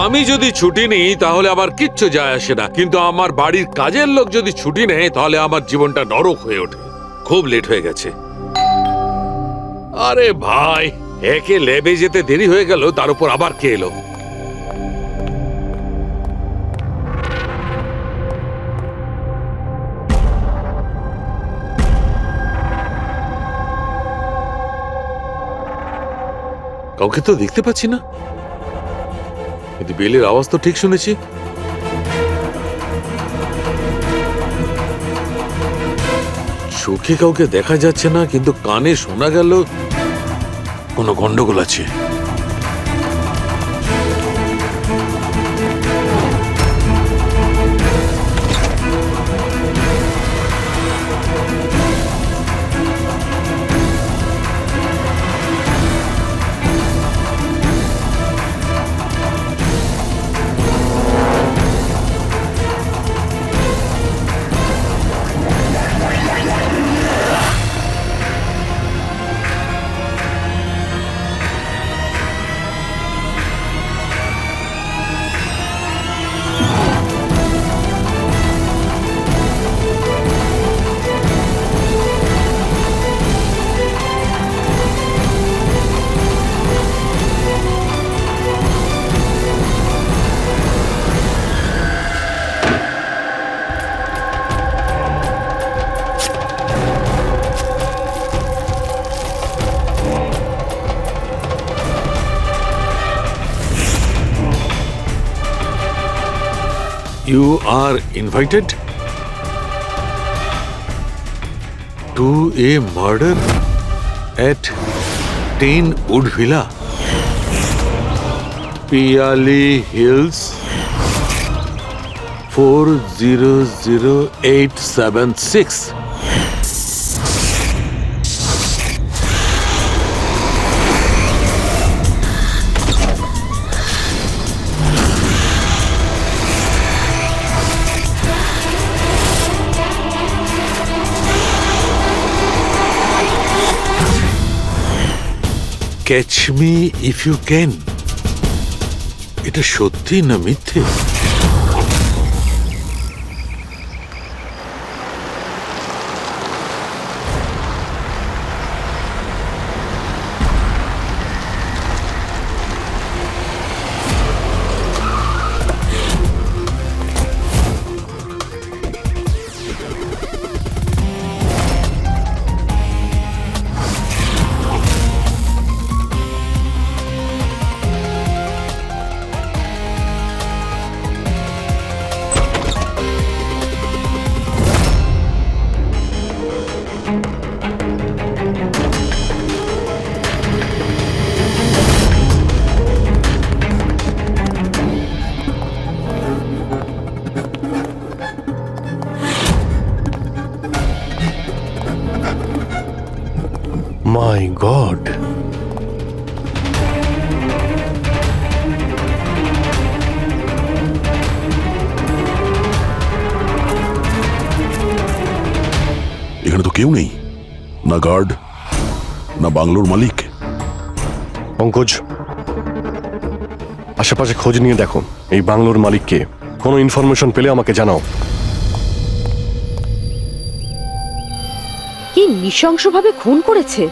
আমি যদি ছুটি নিই তাহলে আবার কিচ্ছু যায় আসে না, কিন্তু আমার বাড়ির কাজের লোক যদি ছুটি নেয় তাহলে আমার জীবনটা নরক হয়ে ওঠে। খুব লেট হয়ে গেছে। আরে ভাই, একে ল্যাবে যেতে দেরি হয়ে গেল, তার উপর আবার কে এলো? কাউকে তো দেখতে পাচ্ছি না, কিন্তু বেলের আওয়াজ তো ঠিক শুনেছি। চোখে কাউকে দেখা যাচ্ছে না, কিন্তু কানে শোনা গেল কোনো গন্ডগোল আছে। You are invited to a murder at 10 Wood Villa, Piali Hills, 400876. Catch me if you can. এটা সত্যি না মিথ্যে? My God! এখানে তো কেউ নেই, না গার্ড না বাংলোর মালিক। পঙ্কজ, আশেপাশে খোঁজ নিয়ে দেখো এই বাংলোর মালিককে। কোনো ইনফরমেশন পেলে আমাকে জানাও। কি নৃশংসভাবে খুন করেছে!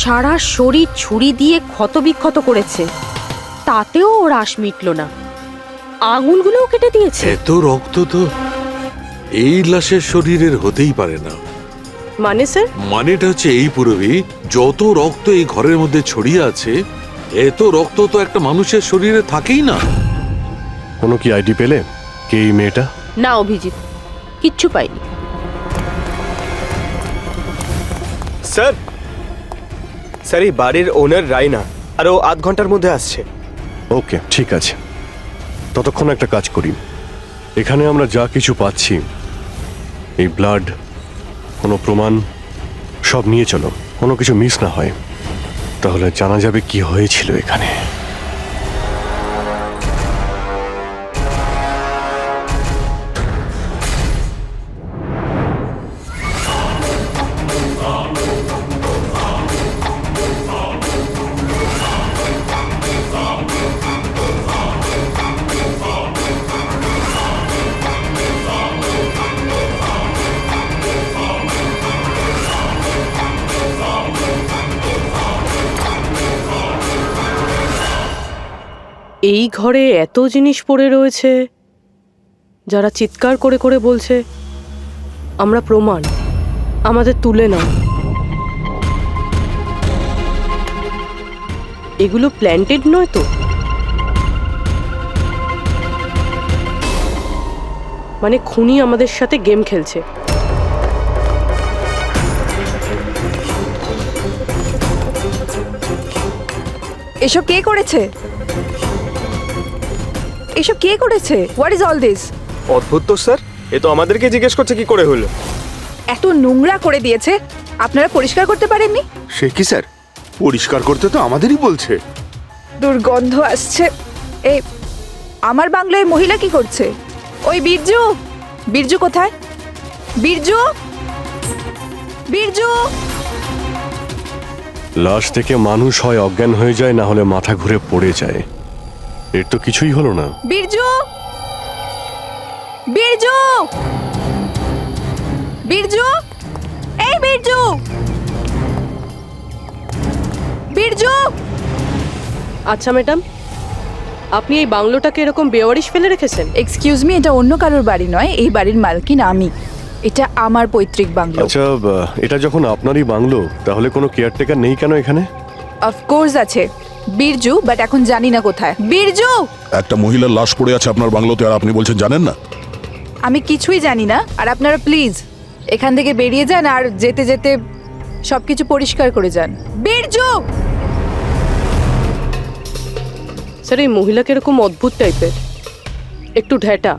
সারা শরীর ছুরি দিয়ে ক্ষতবিক্ষত করেছে, তাতেও ওর আশ মিটল না। আঙুলগুলোও কেটে দিয়েছে। এত রক্ত তো এই লাশের শরীরের হতেই পারে না। মানে স্যার? মানেটা হচ্ছে এই পুরবী, যত রক্ত এই ঘরের মধ্যে ছড়িয়ে আছে, এত রক্ত তো একটা মানুষের শরীরে থাকেই না। কোনো কি আইডি পেলে কে এই মেয়েটা? না অভিজিৎ, কিচ্ছু পাইনি। স্যার, স্যার এই বাড়ির ওনার রায়না, আর ও আধ ঘন্টার মধ্যে আসছে। ওকে, ঠিক আছে। ততক্ষণ একটা কাজ করি, এখানে আমরা যা কিছু পাচ্ছি, এই ব্লাড, কোনো প্রমাণ, সব নিয়ে চলো, কোনো কিছু মিস না হয়, তাহলে জানা যাবে কি হয়েছিল এখানে। এই ঘরে এত জিনিস পড়ে রয়েছে, যারা চিৎকার করে করে বলছে আমরা প্রমাণ, আমাদের তুলে নাও। এগুলো প্ল্যান্টেড নয় তো? মানে খুনি আমাদের সাথে গেম খেলছে। এসব কে করেছে? এসব কে করেছে? What is all this? অদ্ভুত তো স্যার, এ তো আমাদেরকে জিজ্ঞেস করছে কি করে হলো। এত নোংরা করে দিয়েছে, আপনারা পরিষ্কার করতে পারেননি? সে কি স্যার, পরিষ্কার করতে তো আমাদেরই বলছে। দুর্গন্ধ আসছে। এই আমার বাংলায় মহিলা কি করছে? ওই বীরজু, বীরজু কোথায়? বীরজু, বীরজু! লাশ থেকে মানুষ হয় অজ্ঞান হয়ে যায়, না হলে মাথা ঘুরে পড়ে যায়। এর তো কিছুই হলো না। বীরজু, বীরজু, বীরজু, এই বীরজু, বীরজু! আচ্ছা ম্যাডাম, আপনি এই বাংলোটাকে এরকম বেওয়ারিশ ফেলে রেখেছেন? এক্সকিউজ মি, এটা অন্য কারোর বাড়ি নয়, এই বাড়ির মালকিন আমি। এটা আমার পৈতৃক বাংলো। আচ্ছা, এটা যখন আপনারই বাংলো, তাহলে কোনো কেয়ারটেকার নেই কেন এখানে? অফকোর্স আছে, বীরজু, বাট এখন জানি না কোথায়। বীরজু! একটা মহিলার লাশ পড়ে আছে আপনার বাংলোতে, আর আপনি বলছেন জানেন না? আমি কিছুই জানি না, আর আপনারা প্লিজ এখান থেকে বেরিয়ে যান, আর যেতে যেতে সবকিছু পরিষ্কার করে যান। বীরজু! স্যার, এই মহিলাকে এরকম অদ্ভুত টাইপের, একটু ঢ্যাটা।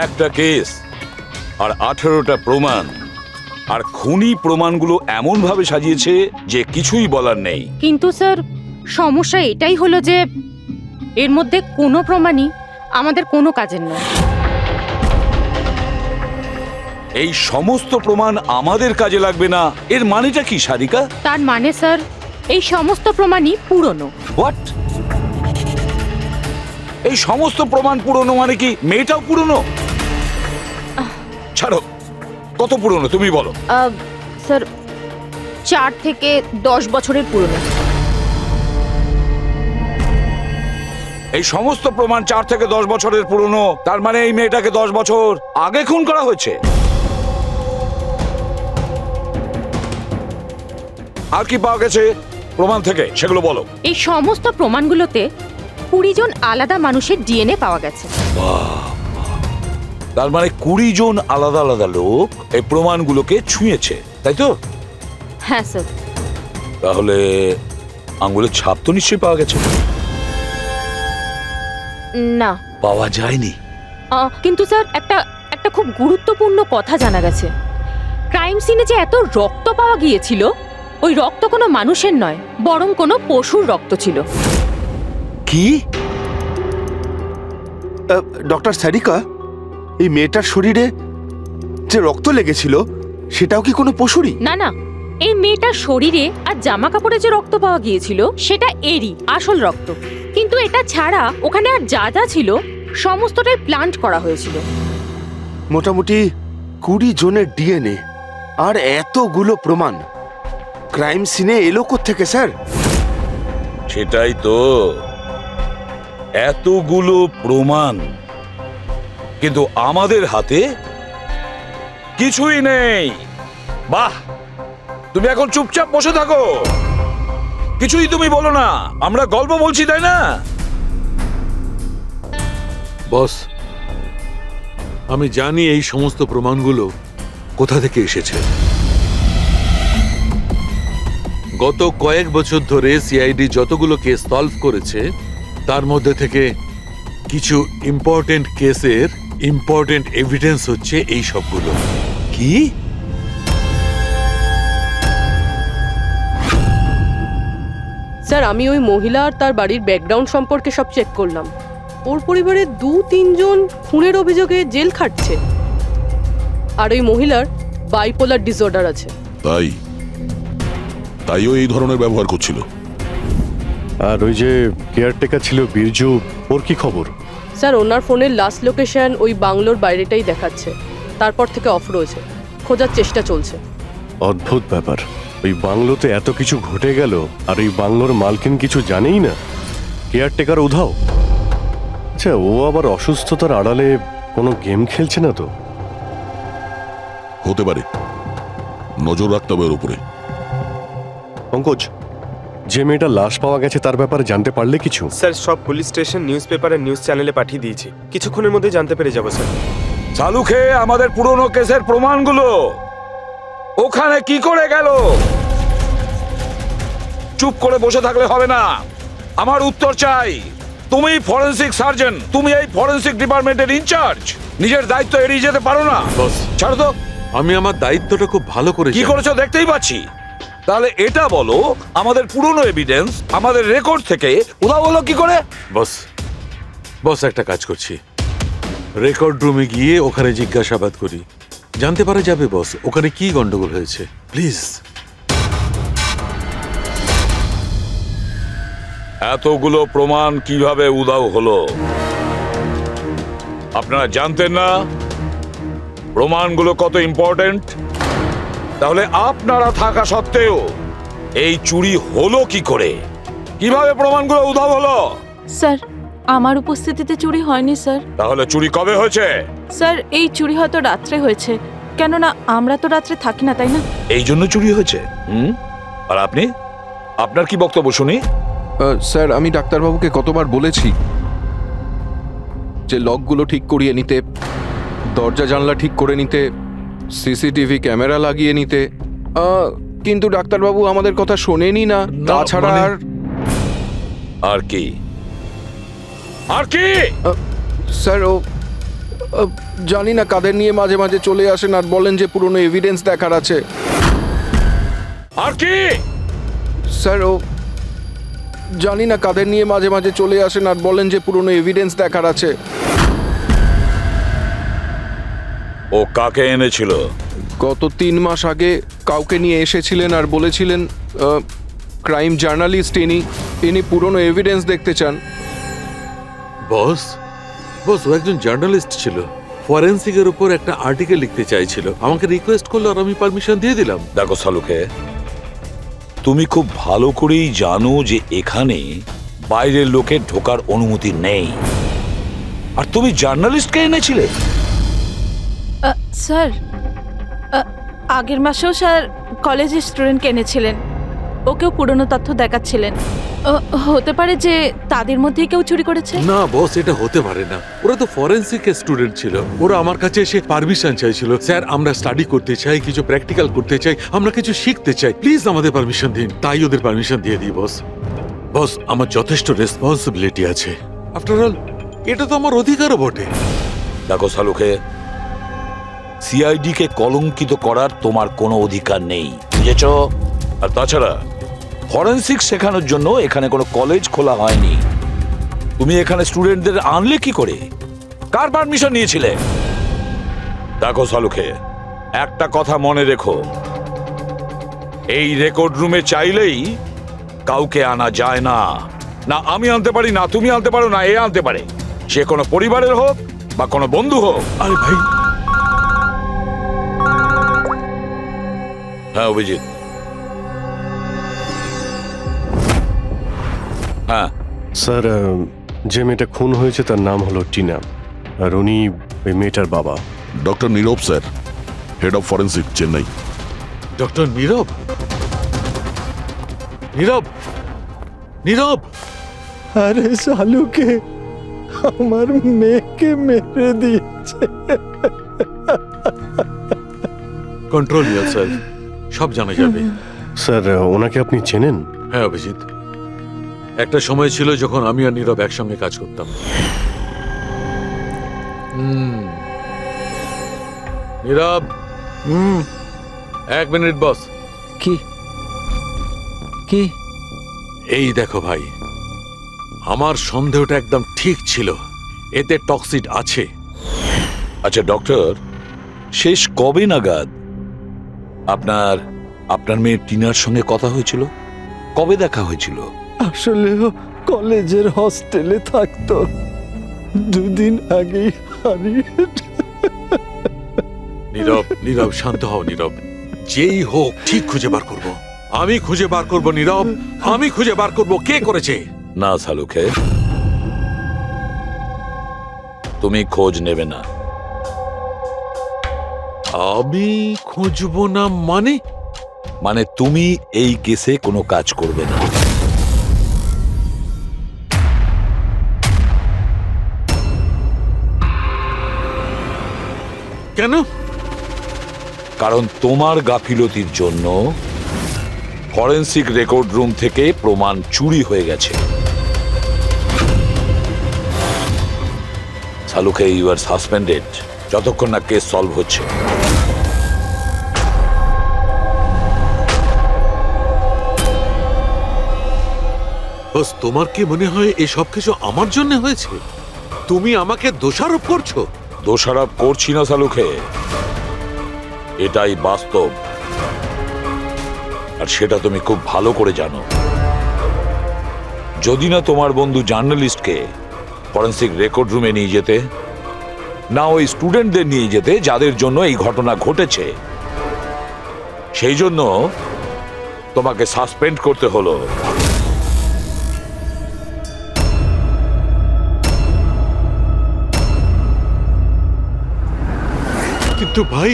একটা কেস আর 18টা প্রমাণ, আর খুনি প্রমাণগুলো এমন ভাবে সাজিয়েছে যে কিছুই বলার নেই। কিন্তু স্যার, সমস্যা এটাই হলো যে এর মধ্যে কোনো প্রমাণই আমাদের কোনো কাজের নয়। এই সমস্ত প্রমাণ আমাদের কাজে লাগবে না, এর মানেটা কি সারিকা? তার মানে স্যার, এই সমস্ত প্রমাণই পুরনো। হোয়াট? এই সমস্ত প্রমাণ পুরনো মানে কি মেয়েটাও পুরনো? ছাড়ো, কত পুরনো তুমি বলো। স্যার, 4 থেকে 10 বছরের পুরনো। এই সমস্ত প্রমাণ 4 থেকে 10 বছরের পুরনো, তার মানে এই মেয়েটাকে 10 বছর আগে খুন করা হয়েছে। আর কি পাওয়া গেছে প্রমাণ থেকে, সেগুলো বলো। এই সমস্ত প্রমাণগুলোতে 20 জন আলাদা মানুষের ডিএনএ পাওয়া গেছে। তার মানে 20 জন আলাদা আলাদা লোক এই প্রমাণগুলোকে ছুঁয়েছে, তাই তো? হ্যাঁ স্যার। তাহলে আঙ্গুলের ছাপ তো নিশ্চয়ই পাওয়া গেছে। না, পাওয়া যায়নি। কিন্তু স্যার, একটা খুব গুরুত্বপূর্ণ কথা জানা গেছে। ক্রাইম সিনে যে এত রক্ত পাওয়া গিয়েছিল, ওই রক্ত কোনো মানুষের নয়, বরং কোনো পশুর রক্ত ছিল। কি? ডক্টর সারিকা, এই মেয়েটার শরীরে যে রক্ত লেগেছিল সেটাও কি কোনো পশুরই? না না, এই মেয়েটার শরীরে আর জামা কাপড়ে যে রক্ত পাওয়া গিয়েছিল সেটা এরই আসল রক্ত। কিন্তু এটা ছাড়া ওখানে আর যা যা ছিল সমস্তটাই প্লান্ট করা হয়েছিল। মোটামুটি 20 জনের ডিএনএ আর এতগুলো প্রমাণ ক্রাইম সিনে এলো কোত্থেকে স্যার? সেটাই তো, এতগুলো প্রমাণ, কিন্তু আমাদের হাতে কিছুই নেই। বাহ, তুমি এখন চুপচাপ বসে থাকো, কিছুই তুমি বলো না, আমরা গল্প বলছি তাই না? বস, আমি জানি এই সমস্ত প্রমাণগুলো কোথা থেকে এসেছে। গত কয়েক বছর ধরে সিআইডি যতগুলো কেস সলভ করেছে তার মধ্যে থেকে কিছু ইম্পর্টেন্ট কেসের ইম্পর্টেন্ট এভিডেন্স হচ্ছে এই সবগুলো। কি? স্যার আমি ওই মহিলা আর তার বাড়ির ব্যাকগ্রাউন্ড সম্পর্কে সব চেক করলাম। ওর পরিবারের 2-3 জন খুনের অভিযোগে জেল খাটছে, আর ওই মহিলার বাইপোলার ডিসঅর্ডার আছে। তাইও এই ধরনের ব্যবহার করছিল। আর ওই যে কেয়ারটেকার ছিল বীরজু, ওর কি খবর? স্যার ওনার ফোনের লাস্ট লোকেশন ওই বাংলোর বাইরেটাই দেখাচ্ছে, তারপর থেকে অফ রয়েছে, খোঁজার চেষ্টা চলছে। অদ্ভুত ব্যাপার, ওই বাংলোতে এত কিছু ঘটে গেল আর ওই বাংলোর মালকিন কিছু জানেই না। কেয়ারটেকার উধাও। আচ্ছা, ও আবার অসুস্থতার আড়ালে কোনো গেম খেলছে না তো? হতে পারে, নজর রাখতে হবে ওর উপরে। পঙ্কজ, যে মেয়েটা লাশ পাওয়া গেছে তার ব্যাপারে জানতে পারলে কিছু? স্যার সব পুলিশ স্টেশন, নিউজ পেপার আর নিউজ চ্যানেলে পাঠিয়ে দিয়েছি, কিছুক্ষণের মধ্যে জানতে পেরে যাবো স্যার। চালু খেয়ে আমাদের পুরনো কেসের প্রমাণগুলো ওখানে কি করে গেল? চুপ করে বসে থাকলে হবে না, আমার উত্তর চাই। তুমি ফরেনসিক সার্জন, তুমি এই ফরেনসিক ডিপার্টমেন্টের ইনচার্জ, নিজের দায়িত্ব এড়িয়ে যেতে পারো না। বস, ছাড়ো তো। আমি আমার দায়িত্বটা খুব ভালো করে কি জানি। করেছো দেখতেই পাচ্ছি। তাহলে এটা বলো, আমাদের পুরনো এভিডেন্স আমাদের রেকর্ড থেকে উধাও হলো কি করে? বস একটা কাজ করছি, রেকর্ড রুমে গিয়ে ওখানে জিজ্ঞাসাবাদ করি, জানতে পারা যাবে বস ওখানে কি গন্ডগোল হয়েছে। প্লিজ। এতগুলো প্রমাণ কিভাবে উধাও হলো আপনারা জানতেন না? প্রমাণগুলো কত ইম্পর্টেন্ট। তাহলে আপনারা থাকা সত্ত্বেও এই চুরি হলো কি করে? কিভাবে প্রমাণগুলো উধাও হলো? স্যার আমার উপস্থিতিতে চুরি হয়নি স্যার। তাহলে চুরি কবে হয়েছে? স্যার এই চুরি হয়তো রাত্রে হয়েছে, কেননা আমরা তো রাত্রে থাকি না, তাই না? এই জন্য চুরি হয়েছে। আর আপনি, আপনার কি বক্তব্য শুনি? স্যার আমি ডাক্তারবাবুকে কতবার বলেছি যে লকগুলো ঠিক করিয়ে নিতে, দরজা জানলা ঠিক করে নিতে, সিসিটিভি ক্যামেরা লাগিয়ে নিতে, কিন্তু ডাক্তারবাবু আমাদের কথা শোনেনি না। তাছাড়া আর কি? আর কি? স্যার ও জানি না কাদের নিয়ে মাঝে মাঝে চলে আসেন আর বলেন যে পুরনো এভিডেন্স দেখার আছে। আর কি? স্যার ও জানি না কাদের নিয়ে মাঝে মাঝে চলে আসেন আর বলেন যে পুরনো এভিডেন্স দেখার আছে। ও কাকে এনেছিল? গত 3 মাস আগে কাউকে নিয়ে এসেছিলেন আর বলেছিলেন ক্রাইম জার্নালিস্ট ইনি পুরনো এভিডেন্স দেখতে চান। বস ও একজন জার্নালিস্ট ছিল, ফরেনসিকের উপর একটা আর্টিকেল লিখতে চাইছিল, আমাকে রিকোয়েস্ট করলো আর আমি পারমিশন দিয়ে দিলাম। দেখো সালুকে, তুমি খুব ভালো করেই জানো যে এখানে বাইরের লোকের ঢোকার অনুমতি নেই, আর তুমি জার্নালিস্টকে এনেছিলে। স্যার আগের মাসেও স্যার কলেজের স্টুডেন্টকে এনেছিলেন, ওকেও পুরনো তথ্য দেখাচ্ছিলেন। হতে পারে যে তাদের মধ্যেই কেউ চুরি করেছে। না বস, এটা হতে পারে না, ওরা তো ফরেনসিক স্টুডেন্ট ছিল, ওরা আমার কাছে এসে পারমিশন চাইছিল, স্যার আমরা স্টাডি করতে চাই, কিছু প্র্যাকটিক্যাল করতে চাই, আমরা কিছু শিখতে চাই, প্লিজ আমাদের পারমিশন দিন। তাই ওদের পারমিশন দিয়ে দিই বস আমার যথেষ্ট রেসপন্সিবিলিটি আছে, আফটার অল এটা তো আমার অধিকারও বটে। দেখো সালুকে, সিআইডি কে কলঙ্কিত করার তোমার কোনো অধিকার নেই, বুঝেছ? আর তাছাড়া ফরেনসিক শেখানোর জন্য এখানে কোনো কলেজ খোলা হয়নি। তুমি এখানে স্টুডেন্টদের আনলে কি করে? কার পারমিশন নিয়েছিলে? দেখো সালুকে, একটা কথা মনে রেখো, এই রেকর্ড রুমে চাইলেই কাউকে আনা যায় না। না আমি আনতে পারি, না তুমি আনতে পারো, না এ আনতে পারে, সে কোনো পরিবারের হোক বা কোনো বন্ধু হোক। আরে ভাই। হ্যাঁ অভিজিৎ। হ্যাঁ স্যার, যে মেয়েটা খুন হয়েছে তার নাম হলো টিনা, আর উনি ওই মেয়েটার বাবা। Doctor Nirav sir, head of forensic, Chennai. Doctor Nirav? Nirav Nirav আরে শালুকে আমার মেয়েকে মেরে দিয়েছে। কন্ট্রোল ইয়োরসেলফ, সব জানা যাবে। স্যার ওনাকে আপনি চেনেন? হ্যাঁ অভিজিৎ, একটা সময় ছিল যখন আমি আর নীরব একসঙ্গে কাজ করতাম। নীরব, এক মিনিট বস। কি কি এই দেখো ভাই, আমার সন্দেহটা একদম ঠিক ছিল, এতে টক্সিড আছে। আচ্ছা ডক্টর, শেষ কবে নাগাদ আপনার আপনার মেয়ে টিনার সঙ্গে কথা হয়েছিল? কবে দেখা হয়েছিল? আসলে ও কলেজের হস্টেলে থাকতো, 2 দিন আগেই হারিয়ে। নীরব, নীরব শান্ত হও নীরব, যেই হোক ঠিক খুঁজে বার করব। আমি খুঁজে বার করব নীরব, আমি খুঁজে বার করব কে করেছে। না সালুকে, তুমি খোঁজ নেবে না। আমি খুঁজবো না মানে? মানে তুমি এই কেসে কোনো কাজ করবে না। কেন? কারণ তোমার গাফিলতির জন্য ফরেনসিক রেকর্ড রুম থেকে প্রমাণ চুরি হয়ে গেছে। সালুকে, ইউ আর সাসপেন্ডেড যতক্ষণ না কেস সলভ হচ্ছে। বস, তোমার কি মনে হয় এই সব কিছু আমার জন্য হয়েছে? তুমি আমাকে দোষারোপ করছো। দোষারোপ করছি না সালুকে, এটাই বাস্তব, আর সেটা তুমি খুব ভালো করে জানো। যদি না তোমার বন্ধু জার্নালিস্টকে ফরেনসিক রেকর্ড রুমে নিয়ে যেতে, না ওই স্টুডেন্টদের নিয়ে যেতে যাদের জন্য এই ঘটনা ঘটেছে, সেই জন্য তোমাকে সাসপেন্ড করতে হলো। কিন্তু ভাই,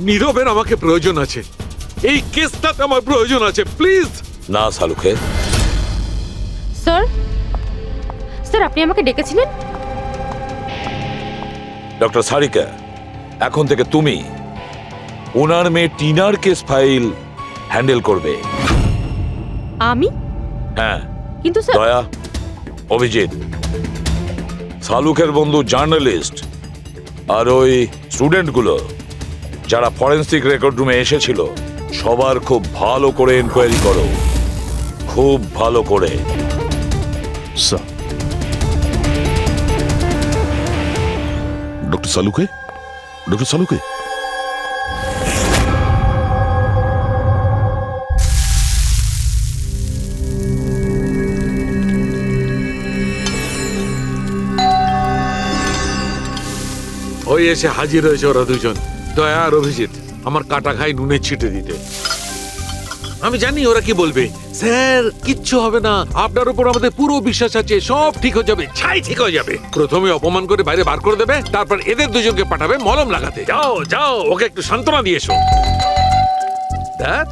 নীরবের আমাকে প্রয়োজন আছে, এই কেসটাতে আমার প্রয়োজন আছে, প্লিজ। না সালুকে। স্যার, স্যার আপনি আমাকে ডেকেছিলেন? ডক্টর সারিকা, এখন থেকে তুমি ওনার মেয়ে টিনার কেস ফাইল হ্যান্ডেল করবে। আমি? হ্যাঁ। কিন্তু স্যার, দয়া, অভিজিৎ, সালুকের বন্ধু জার্নালিস্ট আর ওই স্টুডেন্টগুলো যারা ফরেনসিক রেকর্ড রুমে এসেছিল, সবার খুব ভালো করে এনকোয়ারি করো, খুব ভালো করে। স্যার। ডক্টর সালুকে, ডক্টর সালুকে, ওই এসে হাজির হয়েছে ওরা দুজন, দয়া আর অভিজিৎ, আমার কাটা খাই নুনে ছিটে দিতে। আমি জানি ওরা কি বলবে, স্যার কিচ্ছু হবে না, আপনার উপর আমাদের পুরো বিশ্বাস আছে, সব ঠিক হয়ে যাবে, ছাই ঠিক হয়ে যাবে। প্রথমে অপমান করে বাইরে বার করে দেবে, তারপর এদের দুজনকে পাঠাবে মলম লাগাতে। যাও যাও, ওকে একটু সান্ত্বনা দিয়ে এসো। That?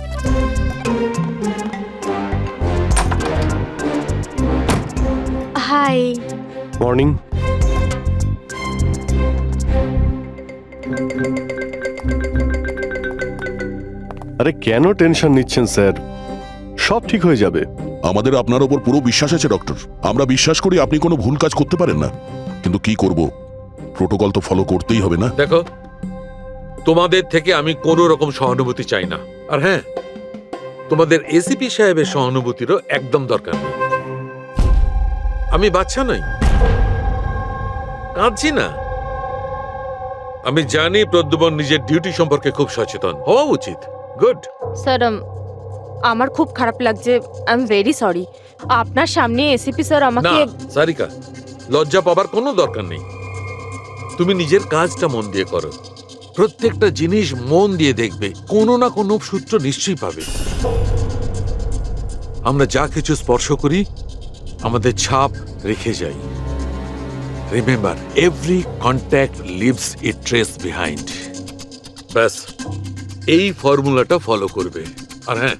হাই। মর্নিং। আরে কেন টেনশন নিচ্ছেন স্যার, সব ঠিক হয়ে যাবে। আমাদের আপনার ওপর পুরো বিশ্বাস আছে ডক্টর। আমরা বিশ্বাস করি আপনি কোনো ভুল কাজ করতে পারেন না, কিন্তু কি করব, প্রোটোকল তো ফলো করতেই হবে না। দেখো, তোমাদের থেকে আমি কোনো রকম সহানুভূতি চাই না, আর হ্যাঁ, তোমাদের এসিপি সাহেবের সহানুভূতিরও একদম দরকার নেই। আমি বাচ্চা নই, কাঁদছি না। আমি জানি প্রদ্যুমন নিজের ডিউটি সম্পর্কে খুব সচেতন হওয়া উচিত। গুড। স্যার, আমার খুব খারাপ লাগছে, আই এম ভেরি সরি। আপনার সামনে এসিপি স্যার না আমাকে। সারিকা, লজ্জা পাবার কোনো দরকার নেই। তুমি নিজের কাজটা মন দিয়ে করো, প্রত্যেকটা জিনিস মন দিয়ে দেখবে, কোনো না কোনো সূত্র নিশ্চয়ই পাবে। আমরা যা কিছু স্পর্শ করি আমাদের ছাপ রেখে যাই। রিমেম্বার, এভরি কন্ট্যাক্ট লিভস এ ট্রেস বিহাইন্ড। ব্যাস, এই ফর্মুলাটা ফলো করবে। আর হ্যাঁ,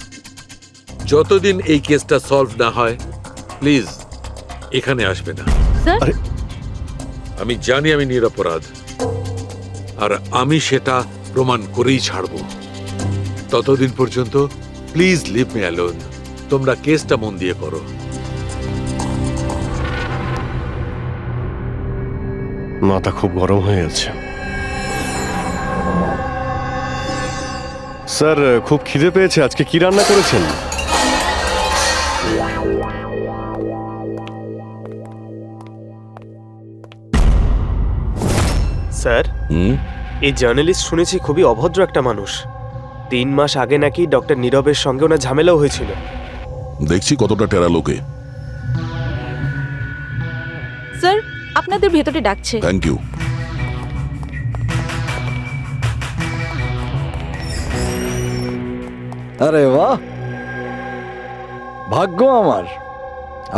যতদিন এই কেসটা সলভ না হয়, প্লিজ এখানে আসবে না। স্যার, আমি জানি আমি নিরপরাধ, আর আমি সেটা প্রমাণ করেই ছাড়ব। ততদিন পর্যন্ত প্লিজ লিভ মি অ্যালোন। তোমরা কেসটা মন দিয়ে করো। মাথা খুব গরম হয়ে আছে। স্যার, খুব খিদে পেয়েছে। আজকে কি রান্না করেছেন? স্যার, হুম এই জার্নালিস্ট শুনেছি খুবই অভদ্র একটা মানুষ। 3 মাস আগে নাকি ডক্টর নীরবের সঙ্গে ওনার ঝামেলাও হয়েছিল। দেখছি কতটা টেরা লোকে। স্যার, আপনাদের ভেতরে ডাকছে। Thank you. আরে বাহ, ভাগ্য আমার।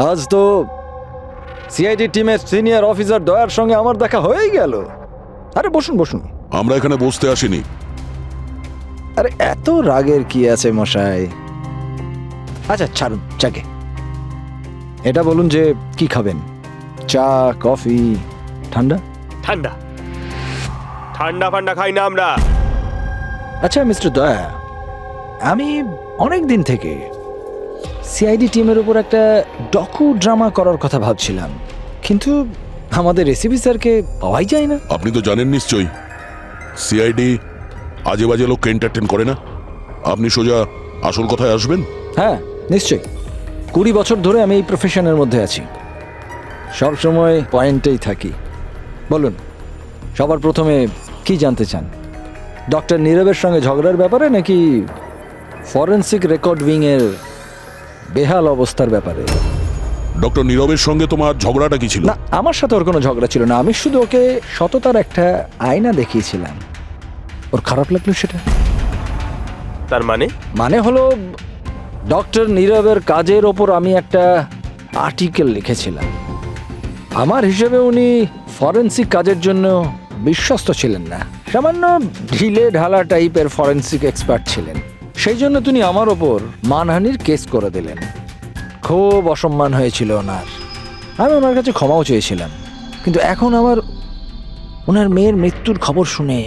আজ তো সিআইডি টিমের সিনিয়র অফিসার দয়ার সঙ্গে আমার দেখা হয়েই গেল। আরে বসুন বসুন। আমরা এখানে বসতে আসিনি। আরে এত রাগের কি আছে মশাই? আচ্ছা ছাড়ুন চাকে। এটা বলুন যে কি খাবেন? চা, কফি, ঠান্ডা? ঠান্ডা ঠান্ডা ফান্ডা খাই না আমরা। আচ্ছা মিস্টার দয়া, আমি অনেক দিন থেকে সিআইডি টিমের উপর একটা ডকু ড্রামা করার কথা ভাবছিলাম, কিন্তু আমাদের এসিপি স্যারকে পাওয়াই যায় না। আপনি তো জানেন নিশ্চয়ই সিআইডি আজে বাজে লোককে এন্টারটেন করে না। আপনি সোজা আসল কথায় আসবেন। হ্যাঁ নিশ্চয়ই, 20 বছর ধরে আমি এই প্রফেশনের মধ্যে আছি, সব সময় পয়েন্টেই থাকি। বলুন, সবার প্রথমে কি জানতে চান? ডক্টর নীরবের সঙ্গে ঝগড়ার ব্যাপারে নাকি ফরেন্সিক রেকর্ড উইং এর বেহাল অবস্থার ব্যাপারে? ডক্টর নীরবের সঙ্গে তোমার ঝগড়াটা কি ছিল? না, আমার সাথে ওর কোনো ঝগড়া ছিল না। আমি শুধু ওকে সততার একটা আয়না দেখিয়েছিলাম। ওর খারাপ লাগলো সেটা। তার মানে হলো ডক্টর নীরবের কাজের ওপর আমি একটা আর্টিকেল লিখেছিলাম। আমার হিসেবে উনি ফরেন্সিক কাজের জন্য বিশ্বস্ত ছিলেন না, সামান্য ঢিলে ঢালা টাইপের ফরেন্সিক এক্সপার্ট ছিলেন। সেই জন্য তিনি আমার ওপর মানহানির কেস করে দিলেন। খুব অসম্মান হয়েছিল ওনার। আমি ওনার কাছে ক্ষমাও চেয়েছিলাম, কিন্তু এখন ওনার মেয়ের মৃত্যুর খবর শুনে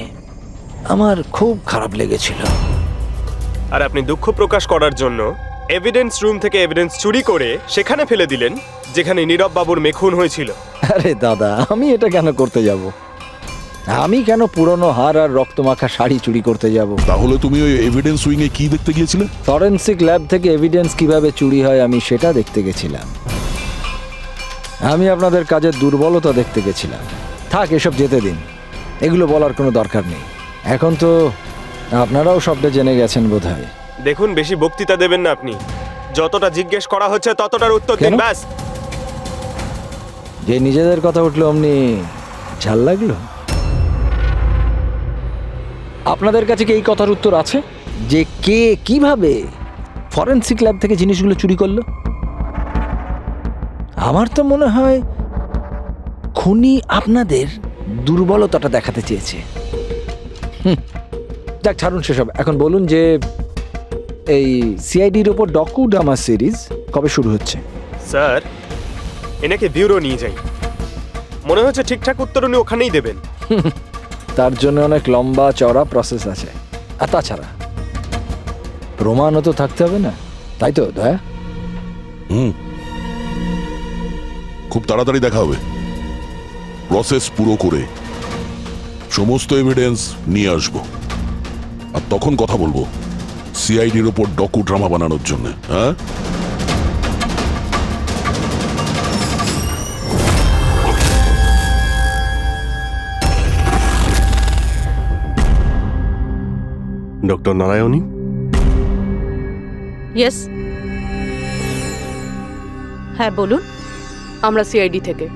আমার খুব খারাপ লেগেছিল। আর আপনি দুঃখ প্রকাশ করার জন্য এভিডেন্স রুম থেকে এভিডেন্স চুরি করে সেখানে ফেলে দিলেন যেখানে নীরব বাবুর মেয়ে খুন হয়েছিল। আরে দাদা, আমি এটা কেন করতে যাব? আমি কেন পুরনো হার আর রক্তমাখা শাড়ি চুরি করতে যাব? তাহলে তুমি ওই এভিডেন্স উইং এ কি দেখতে গিয়েছিলে? ফরেন্সিক ল্যাব থেকে এভিডেন্স কিভাবে চুরি হয় আমি সেটা দেখতে গেছিলাম। আমি আপনাদের কাজের দুর্বলতা দেখতে গেছিলাম। থাক, এসব যেতে দিন, এগুলো বলার কোনো দরকার নেই। এখন তো আপনারাও সবটা জেনে গেছেন বোধহয়। দেখুন, বেশি বক্তৃতা দেবেন না আপনি। যতটা জিজ্ঞেস করা হচ্ছে ততটার উত্তর দিন, কেন? ব্যাস। যে নিজেদের কথা উঠলো অমনি ঝাল লাগলো? আপনাদের কাছে কি এই কথার উত্তর আছে যে কে কিভাবে ফরেনসিক ল্যাব থেকে জিনিসগুলো চুরি করলো? আমার তো মনে হয় খুনি আপনাদের দুর্বলতাটা দেখাতে চেয়েছে। যাক, ছাড়ুন সেসব। এখন বলুন যে এই সিআইডির ওপর ডকু ড্রামা সিরিজ কবে শুরু হচ্ছে? স্যার, এনাকে বিউরো নিয়ে যাই। মনে হচ্ছে ঠিকঠাক উত্তর উনি ওখানেই দেবেন। তার জন্য অনেক লম্বা চওড়া প্রসেস আছে। আর তাছাড়া প্রমাণও তো থাকতে হবে না, তাই তো দয়া? খুব তাড়াতাড়ি দেখা হবে। প্রসেস পুরো করে সমস্ত এভিডেন্স নিয়ে আসবো, আর তখন কথা বলবো সিআইডির ওপর ডকু ড্রামা বানানোর জন্য। হ্যাঁ, ডক্টর নারায়ণী? ইয়েস, হ্যাঁ বলুন। আমরা সিআইডি থেকে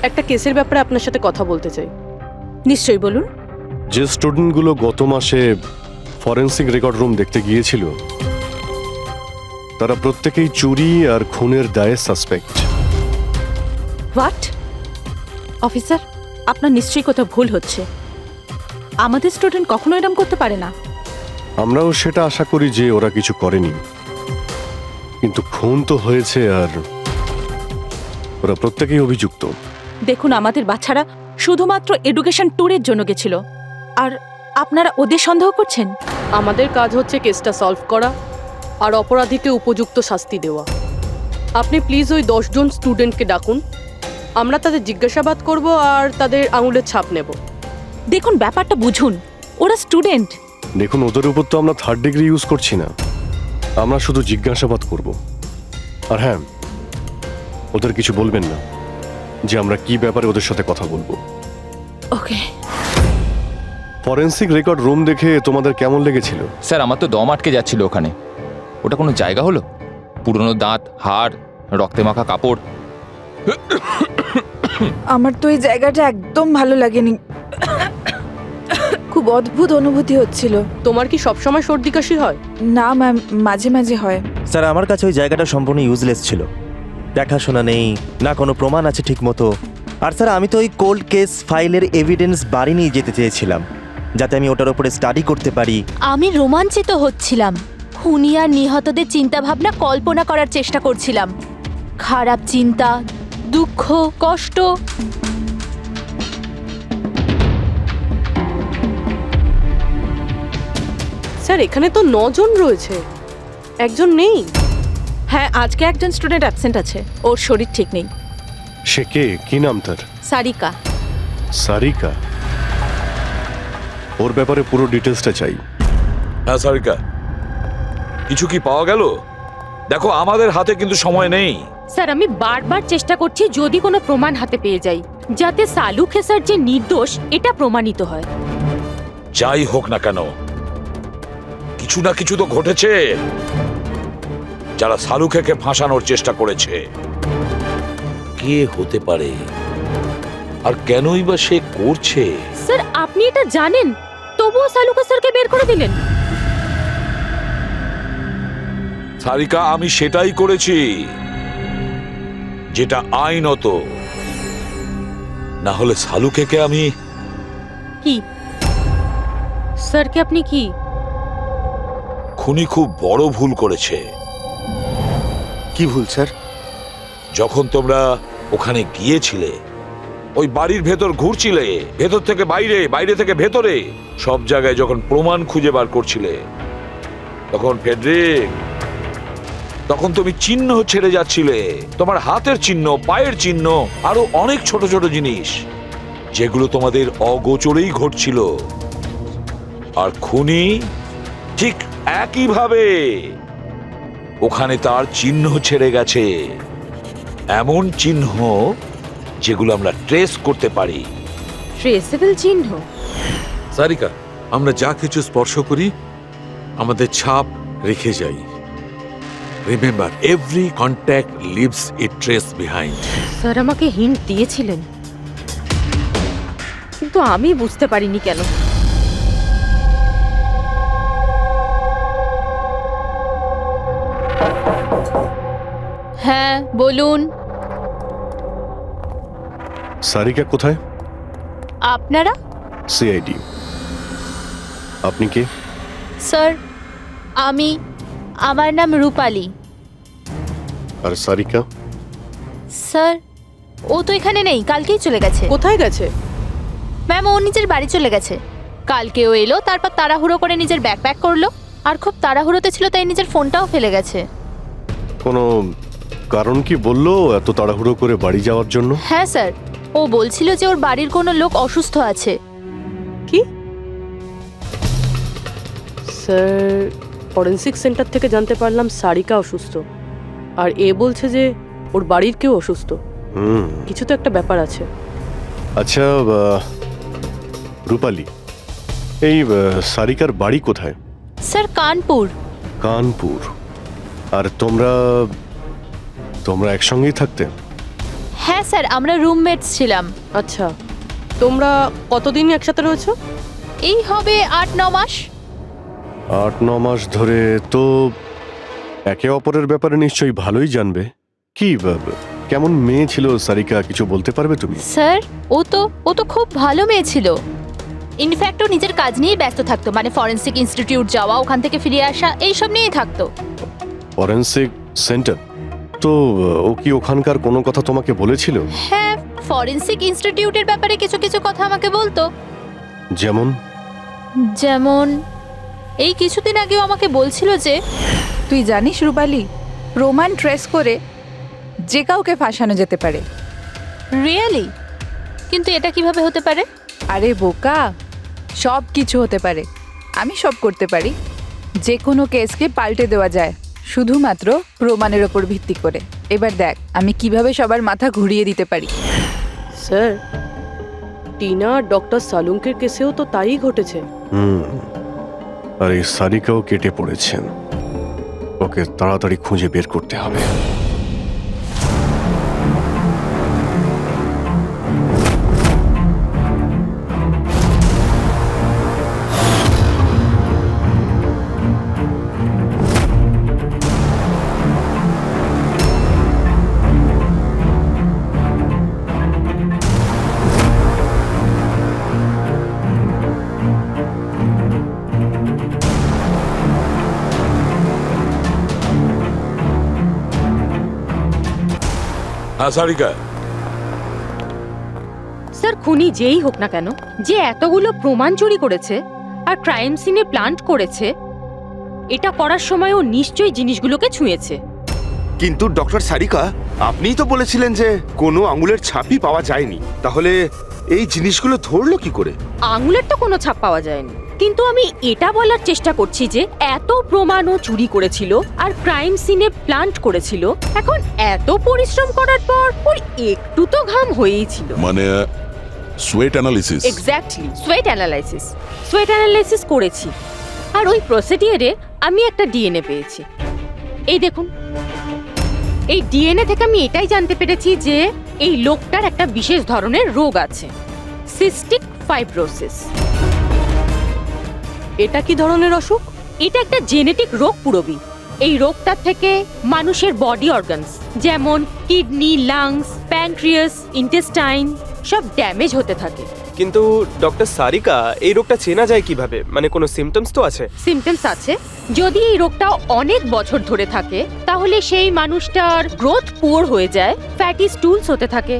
একটা কেসের ব্যাপারে আপনার সাথে কথা বলতে চাই। নিশ্চয়ই বলুন। যে স্টুডেন্টগুলো গত মাসে ফরেন্সিক রেকর্ড রুম দেখতে গিয়েছিল তারা প্রত্যেকেই চুরি আর খুনের দায়ে সাসপেক্ট। হোয়াট? অফিসার, আপনার নিশ্চয়ই কোথাও ভুল হচ্ছে। আমাদের স্টুডেন্ট কখনো এরম করতে পারে না। আমরাও সেটা আশা করি যে ওরা কিছু করেনি, কিন্তু খুন তো হয়েছে আর ওরা প্রত্যেকেই অভিযুক্ত। দেখুন, আমাদের বাচ্চারা শুধুমাত্র এডুকেশন ট্যুরের জন্য গেছিল, আর আপনারা ওদের সন্দেহ করছেন? আমাদের কাজ হচ্ছে কেসটা সলভ করা, আর অপরাধীকে উপযুক্ত শাস্তি দেওয়া। আপনি প্লিজ ওই 10 জন স্টুডেন্টকে ডাকুন, আমরা তাদের জিজ্ঞাসাবাদ করব আর তাদের আঙুলের ছাপ নেব। দেখুন ব্যাপারটা বুঝুন, ওরা স্টুডেন্ট। দেখুন, ওদের উপর তো আমরা 3rd ডিগ্রি ইউজ করছি না, আমরা শুধু জিজ্ঞাসাবাদ করব। আর হ্যাঁ, ওদের কিছু বলবেন না যে আমরা কি ব্যাপারে ওদের সাথে কথা বলবো। ওকে ফরেন্সিক রেকর্ড রুম দেখে তোমাদের কেমন লেগেছিল? স্যার আমার তো দম আটকে যাচ্ছিল ওখানে। ওটা কোনো জায়গা হলো? পুরনো দাঁত, হাড়, রক্তে মাখা কাপড়। আমার তো এই জায়গাটা একদম ভালো লাগেনি, খুব অদ্ভুত অনুভূতি হচ্ছিল। তোমার কি সবসময় সর্দি কাশি হয়? না ম্যাম, মাঝে মাঝে হয়। স্যার আমার কাছে ওই জায়গাটা সম্পূর্ণ ইউজলেস ছিল, দেখাশোনা নেই, না কোনো প্রমাণ আছে ঠিক মতো। আর স্যার আমি তো ওই কোল্ড কেস ফাইলের এভিডেন্স বাড়ি নিয়ে যেতে চেয়েছিলাম, যাতে আমি ওটার উপরে স্টাডি করতে পারি। আমি রোমাঞ্চিত হচ্ছিলাম, খুনি আর নিহতদের চিন্তাভাবনা কল্পনা করার চেষ্টা করছিলাম। খারাপ চিন্তা, দুঃখ, কষ্ট। স্যার এখানে তো 9 জন রয়েছে, একজন নেই। হ্যাঁ, আজকে একজন স্টুডেন্ট অ্যাবসেন্ট আছে, ওর শরীর ঠিক নেই। সে কে? কি নাম তার? সারিকা। সারিকা? ওর ব্যাপারে পুরো ডিটেলসটা চাই। হ্যাঁ সারিকা, কিছু কি পাওয়া গেল? দেখো আমাদের হাতে কিন্তু সময় নেই। স্যার আমি বারবার চেষ্টা করছি যদি কোনো প্রমাণ হাতে পেয়ে যাই, যাতে সালু খেসার যে নির্দোষ এটা প্রমাণিত হয়। যাই হোক না কেন, কিছু না কিছু তো ঘটেছে। যারা সালুখেকে ফাঁসানোর চেষ্টা করেছে, কে হতে পারে আর কেনই বা সে করছে? স্যার আপনি এটা জানেন, তবুও সালু খেসারকে বের করে দিলেন। সারিকা, আমি সেটাই করেছি যেটা আইনত। না হলে সালুখেকে আমি... কি স্যারকে আপনি কি? খুনি খুব বড় ভুল করেছে। কি ভুল স্যার? যখন তোমরা ওখানে গিয়েছিলে, ওই বাড়ির ভেতর ঘুরছিলে, ভেতর থেকে বাইরে, বাইরে থেকে ভেতরে, সব জায়গায় যখন প্রমাণ খুঁজে বার করছিলে, তখন ফেডরিক, তখন তুমি চিহ্ন ছেড়ে যাচ্ছিলে, তোমার হাতের চিহ্ন, পায়ের চিহ্ন, আরো অনেক ছোট ছোট জিনিস, যেগুলো তোমাদের অগোচরেই ঘটছিল। আর খুনি ঠিক একইভাবে ওখানে তার চিহ্ন ছেড়ে গেছে, এমন চিহ্ন যেগুলো আমরা ট্রেস করতে পারি। ট্রেসেবল চিহ্ন? সারিকা, আমরা যা কিছু স্পর্শ করি আমাদের ছাপ রেখে যাই। রিমেম্বার, এভরি কন্ট্যাক্ট লিভস এ ট্রেস বিহাইন্ড। স্যার আমাকে হিন্ট দিয়েছিলেন, কিন্তু আমি বুঝতে পারিনি কেন। হ্যাঁ বলুন। সারিকা কোথায়? আপনারা? সিআইডি। আপনি কে? স্যার আমার নাম রূপালী। আর সারিকা? স্যার ও তো এখানে নেই, কালকেই চলে গেছে। কোথায় গেছে? ম্যাম ও নিজের বাড়ি চলে গেছে। কালকে ও এলো, তারপর তাড়াহুড়ো করে নিজের ব্যাগ প্যাক করলো, আর খুব তাড়াহুড়োতে ছিল তাই নিজের ফোনটাও ফেলে গেছে। কোনো কারণ কি বললো এত তাড়াহুড়ো করে বাড়ি যাওয়ার জন্য? হ্যাঁ স্যার, ও বলছিল যে ওর বাড়ির কোনো লোক অসুস্থ আছে। কি? স্যার ফরেন্সিক সেন্টার থেকে জানতে পারলাম সারিকা অসুস্থ, আর এ বলছে যে ওর বাড়ির কেউ অসুস্থ। কিছু তো একটা ব্যাপার আছে। আচ্ছা রূপালী, এই সারিকার বাড়ি কোথায়? স্যার কানপুর। কানপুর। আর তোমরা একসঙ্গেই থাকতে? হ্যাঁ স্যার, আমরা রুমমেটস ছিলাম। আচ্ছা, তোমরা কতদিন একসাথে রয়েছো? এই হবে 8-9 মাস। 8-9 মাস ধরে তো একে অপরের ব্যাপারে নিশ্চয়ই ভালোই জানবে। কি কেমন মেয়ে ছিল সারিকা, কিছু বলতে পারবে তুমি? স্যার ও তো খুব ভালো মেয়ে ছিল। ইনফ্যাক্ট ও নিজের কাজ নিয়ে ব্যস্ত থাকতো, মানে ফরেন্সিক ইনস্টিটিউট যাওয়া, ওখান থেকে ফিরে আসা, এইসব নিয়েই থাকতো। Forensic centre? তো ও কি ওখানকার কোনো কথা তোমাকে বলেছিল? হ্যাঁ, ফরেন্সিক ইনস্টিটিউটের ব্যাপারে কিছু কিছু কথা আমাকে বলতো। যেমন যেমন এই কিছুদিন আগেও আমাকে বলছিল যে তুই জানিস রূপালি, প্রমাণ ট্রেস করে যে কাউকে ফাঁসানো যেতে পারে। রিয়েলি? কিন্তু এটা কিভাবে হতে পারে? আরে বোকা, সব কিছু হতে পারে। আমি সব করতে পারি। যে কোনো কেসকে পাল্টে দেওয়া যায় শুধুমাত্র প্রমাণের ওপর ভিত্তি করে। এবার দেখ আমি কিভাবে সবার মাথা ঘুরিয়ে দিতে পারি। স্যার, টিনা আর ডক্টর সালুঙ্কের কেসেও তো তাই ঘটেছে। আর এই সারিকাও কেটে পড়েছেন। ওকে তাড়াতাড়ি খুঁজে বের করতে হবে। হ্যাঁ সারিকা, স্যার, খুনি যেই হোক না কেন, যে এতগুলো প্রমাণ চুরি করেছে আর ক্রাইম সিনে প্লান্ট করেছে, এটা করার সময় ও নিশ্চয়ই জিনিসগুলোকে ছুঁয়েছে। কিন্তু ডক্টর সারিকা, আপনিই তো বলেছিলেন যে কোনো আঙুলের ছাপই পাওয়া যায়নি, তাহলে এই জিনিসগুলো ধরলো কি করে? আঙুলের তো কোনো ছাপ পাওয়া যায়নি, কিন্তু আমি এটা বলার চেষ্টা করছি যে এত প্রমাণ ও চুরি করেছিল আর ক্রাইম সিনে প্লান্ট করেছিল, এখন এত পরিশ্রম করার পর ওর একটু তো ঘাম হয়েই ছিল। মানে sweat analysis. Exactly, sweat analysis করেছি। আর ওই প্রসিডিওরে আমি একটা ডিএনএ পেয়েছি। এই দেখুন, এই ডিএনএ থেকে আমি এটাই জানতে পেরেছি যে এই লোকটার একটা বিশেষ ধরনের রোগ আছে, সিস্টিক ফাইব্রোসিস। এটা কি ধরনের অসুখ? এটা একটা জেনেটিক রোগ পুরবি। এই রোগটার থেকে মানুষের বডি অর্গানস যেমন কিডনি, লাংস, প্যানক্রিয়াস, ইন্টেস্টাইন সব ড্যামেজ হতে থাকে। কিন্তু ডক্টর সারিকা, এই রোগটা চেনা যায় কিভাবে? মানে কোনো সিমটমস তো আছে? সিমটমস আছে। যদি এই রোগটা অনেক বছর ধরে থাকে তাহলে সেই মানুষটার গ্রোথ পুয়ার হয়ে যায়, ফ্যাটি স্টুলস হতে থাকে,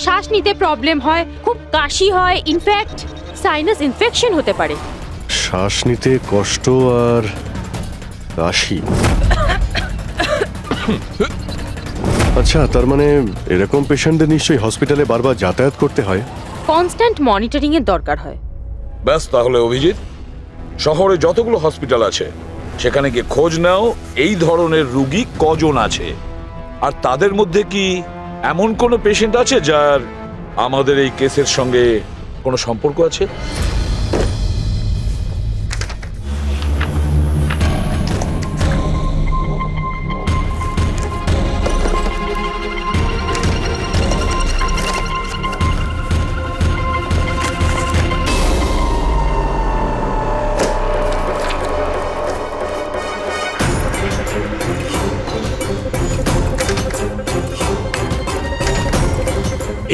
শ্বাস নিতে প্রবলেম হয়, খুব কাশি হয়, ইনফ্যাক্ট সাইনাস ইনফেকশন হতে পারে। শ্বাস নিতে কষ্ট আর কাশি। আচ্ছা, তার মানে এরকম পেশেন্টদের নিশ্চয়ই হসপিটালে বারবার যাতায়াত করতে হয়। কনস্ট্যান্ট মনিটরিং এর দরকার হয়। ব্যাস, তাহলে অভিজিৎ, শহরে যতগুলো হসপিটাল আছে সেখানে গিয়ে খোঁজ নাও এই ধরনের রুগী কজন আছে, আর তাদের মধ্যে কি এমন কোনো পেশেন্ট আছে যার আমাদের এই কেসের সঙ্গে কোনো সম্পর্ক আছে।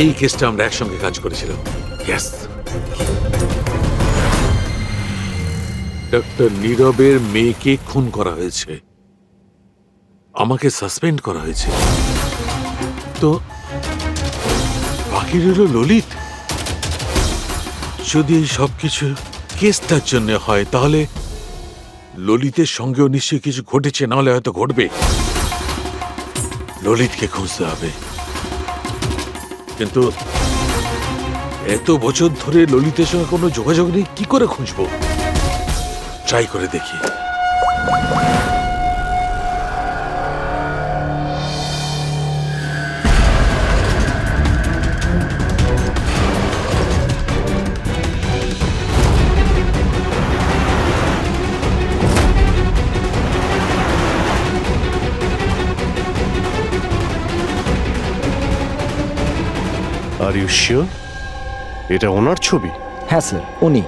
এই কেসটা আমরা একসঙ্গে কাজ করেছিলাম। ইয়েস, ডক্টর নীরবের মেয়েকে খুন করা হয়েছে, আমাকে সাসপেন্ড করা হয়েছে, তো বাকি রইল ললিত। যদি এই সবকিছু কেসটার জন্য হয় তাহলে ললিতের সঙ্গেও নিশ্চয়ই কিছু ঘটেছে, নাহলে হয়তো ঘটবে। ললিতকে খুঁজতে হবে, কিন্তু এত বছর ধরে ললিতের সঙ্গে কোনো যোগাযোগ নেই, কি করে খুঁজবো? ট্রাই করে দেখি। আর ইউ শিওর এটা ওনার ছবি? হ্যাঁ স্যার, উনি।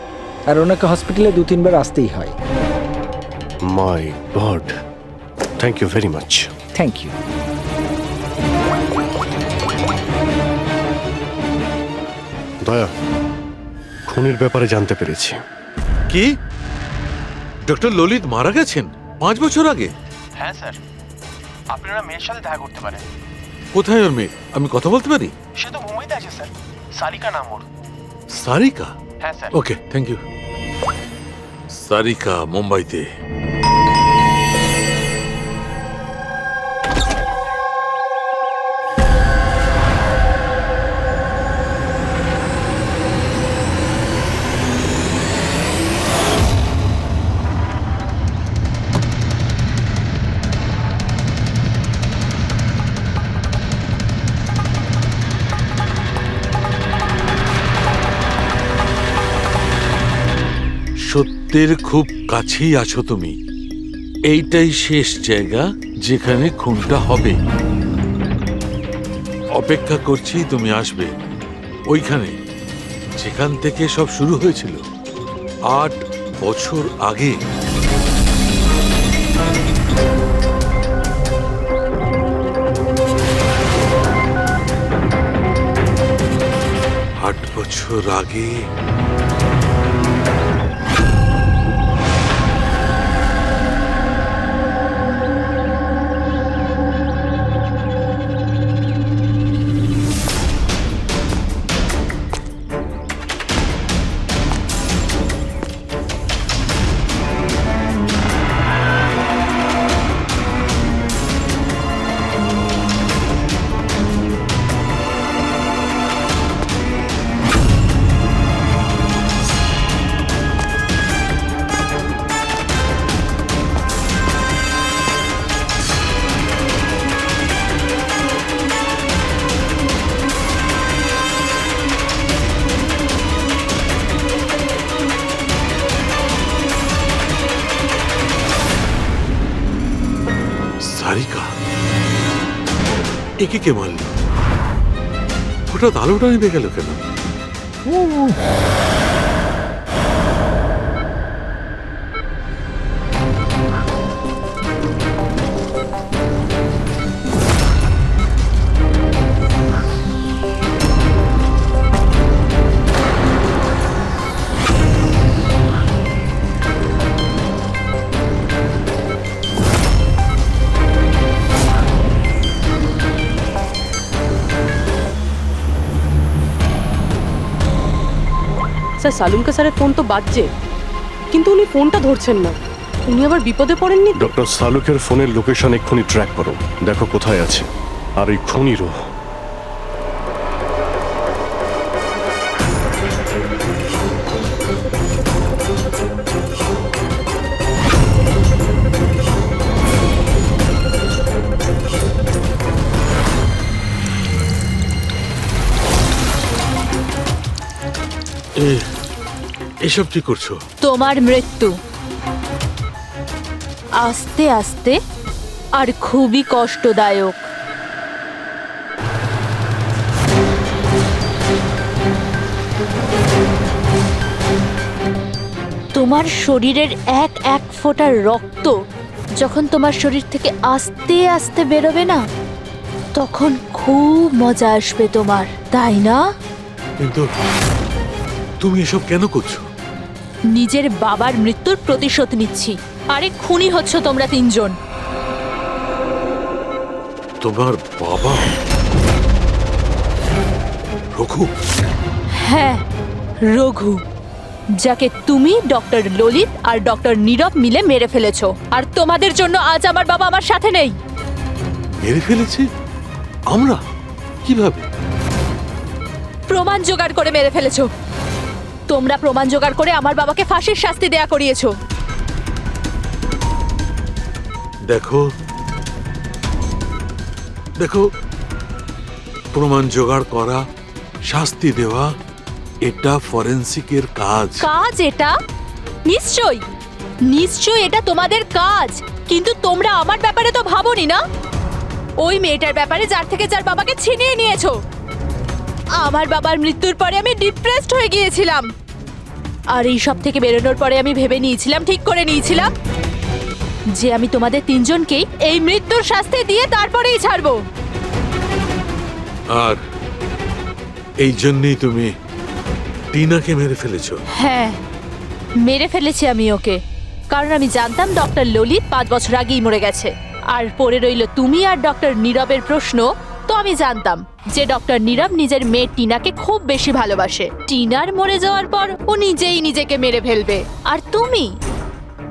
আর ওনাকে হসপিটালে 2-3 বার আসতেই হয়। My god, thank you very much. Thank you. Daya, খুনের ব্যাপারে জানতে পেরেছি। কি? ডক্টর ললিত মারা গেছেন 5 বছর আগে? হ্যাঁ স্যার, আপনারা মেয়ের সাথে দেখা করতে পারেন। কোথায় ওর মেয়ে? আমি কথা বলতে পারি? সে তো মুম্বাইতে আছে স্যার, সারিকা নাম ওর। সারিকা? হ্যাঁ sir. Okay, thank you. Sarika মুম্বাইতে। সত্যের খুব কাছেই আছো তুমি। এইটাই শেষ জায়গা যেখানে খুনটা হবে। অপেক্ষা করছি তুমি আসবে ওইখানে যেখান থেকে সব শুরু হয়েছিল 8 বছর আগে। বছর আগে সারিকা একে কে মারল? হঠাৎ আলোটা নিভে গেল কেন? স্যার সালুনকে স্যারের ফোন তো বাজছে, কিন্তু উনি ফোনটা ধরছেন না। উনি আবার বিপদে পড়েননি? ডক্টর সালুকের ফোনের লোকেশন এক্ষুনি ট্র্যাক করো, দেখো কোথায় আছে। আর এই খুনিরও। এসব কি করছো? তোমার মৃত্যু আস্তে আস্তে আর খুবই কষ্টদায়ক। তোমার শরীরের এক এক ফোঁটা রক্ত যখন তোমার শরীর থেকে আস্তে আস্তে বেরোবে না, তখন খুব মজা আসবে তোমার, তাই না? কিন্তু তুমি এসব কেন করছো? নিজের বাবার মৃত্যুর প্রতিশোধ নিচ্ছি। আরে খুনি হচ্ছ তোমরা তিনজন। তোমার বাবা রঘু? হ্যাঁ, রঘু, যাকে তুমি ডক্টর ললিত আর ডক্টর নীরব মিলে মেরে ফেলেছো। আর তোমাদের জন্য আজ আমার বাবা আমার সাথে নেই। মেরে ফেলেছি? আমরা? কিভাবে? প্রমাণ জোগাড় করে মেরে ফেলেছো। তোমরা প্রমাণ জোগাড় করে আমার বাবাকে ফাঁসির শাস্তি দেয়া করিয়েছো। দেখো দেখো, প্রমাণ জোগাড় করা, শাস্তি দেওয়া, এটা ফরেন্সিকের কাজ। কাজ এটা? নিশ্চয়ই নিশ্চয়ই এটা তোমাদের কাজ, কিন্তু তোমরা আমার ব্যাপারে তো ভাবোনি না। ওই মেয়েটার ব্যাপারে যার থেকে যার বাবাকে ছিনিয়ে নিয়েছো। আমার বাবার মৃত্যুর পরে আমি ডিপ্রেসড হয়ে গিয়েছিলাম। আর এই সব থেকে বেরোনোর পরে আমি ভেবে নিয়েছিলাম, ঠিক করে নিয়েছিলাম যে আমি তোমাদের তিনজনকেই এই মৃত্যুর শাস্তি দিয়ে তারপরেই ছাড়বো। আর এই জন্যই তুমি টিনাকে মেরে ফেলেছো? হ্যাঁ, মেরে ফেলেছি আমি ওকে, কারণ আমি জানতাম ডক্টর ললিত 5 বছর আগেই মরে গেছে। আর পড়ে রইল তুমি আর ডক্টর নীরবের প্রশ্ন। তো আমি জানতাম যে ডক্টর নীরব নিজের মেয়ে টিনাকে খুব বেশি ভালোবাসে। টিনার মরে যাওয়ার পর ও নিজেই নিজেকে মেরে ফেলবে। আর তুমি,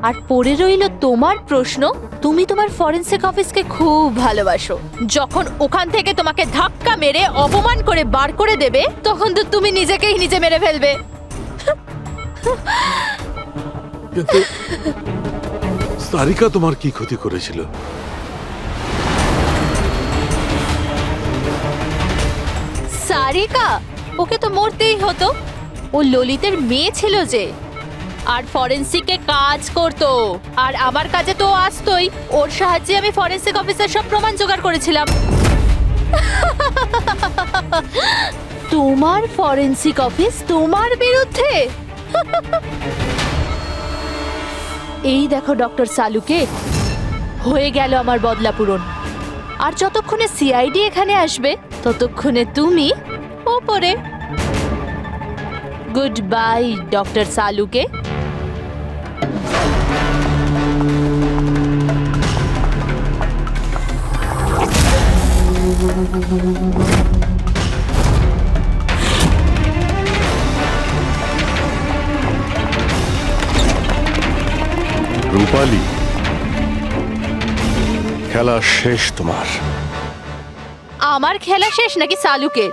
আর পড়ে রইল তোমার প্রশ্ন, তুমি তোমার ফরেনসিক অফিসকে খুব ভালোবাসো। যখন ওখান থেকে তোমাকে ধাক্কা মেরে অপমান করে বার করে দেবে, তখন তো তুমি নিজেকেই নিজে মেরে ফেলবে। কিন্তু সারিকা তোমার কি ক্ষতি করেছিল? সারিকা? ওকে তো মরতেই হতো। ও ললিতের মেয়ে ছিল যে। আর ফরেন্সিকে কাজ করতো। আর আমার কাজে তো ও আসতোই, ওর সাহায্যে আমি ফরেন্সিক অফিসার সব প্রমাণ জোগাড় করেছিলাম। তোমার ফরেন্সিক অফিস তোমার বিরুদ্ধে? এই দেখো ডক্টর সালুকে, হয়ে গেল আমার বদলা পূরণ। আর যতক্ষণে সিআইডি এখানে আসবে ততক্ষণে তুমি ওপরে। গুড বাই ডক্টর সালুকে। রূপালী, খেলা শেষ তোমার। আমার খেলা শেষ নাকি সালুকের?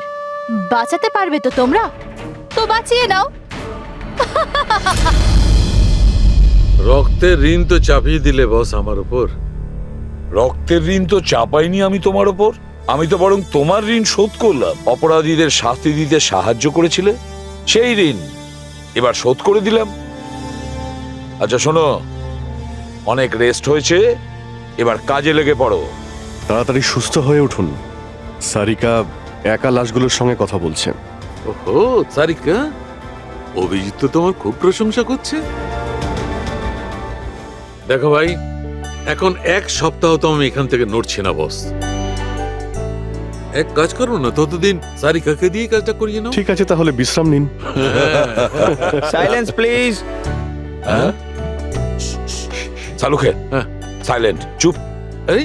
বাঁচাতে পারবে তো তোমরা? তো বাঁচিয়ে নাও। রক্তের ঋণ তো চাপিয়ে দিলে বস আমার উপর। রক্তের ঋণ তো চাপাইনি আমি তোমার ওপর, আমি তো বরং তোমার ঋণ শোধ করলাম। অপরাধীদের শাস্তি দিতে সাহায্য করেছিলে, সেই ঋণ এবার শোধ করে দিলাম। আচ্ছা শোনো, অনেক রেস্ট হয়েছে, এবার কাজে লেগে পড়ো। তাড়াতাড়ি সুস্থ হয়ে উঠুন। সারিকা একা লাশগুলোর সঙ্গে কথা বলছে। ওহো সারিকা, অভিজিৎ তো তোমার খুব প্রশংসা করছে। দেখো ভাই, এখন 1 সপ্তাহ তো আমি এখান থেকে নড়ছি না বস। এক কাজ করো না, ততদিন সারিকাকে দিয়ে কাজটা করিয়ে নাও। ঠিক আছে, তাহলে বিশ্রাম নিন। Silence please. হ্যাঁ? সালুকে হ্যাঁ। সাইলেন্ট, চুপ। এই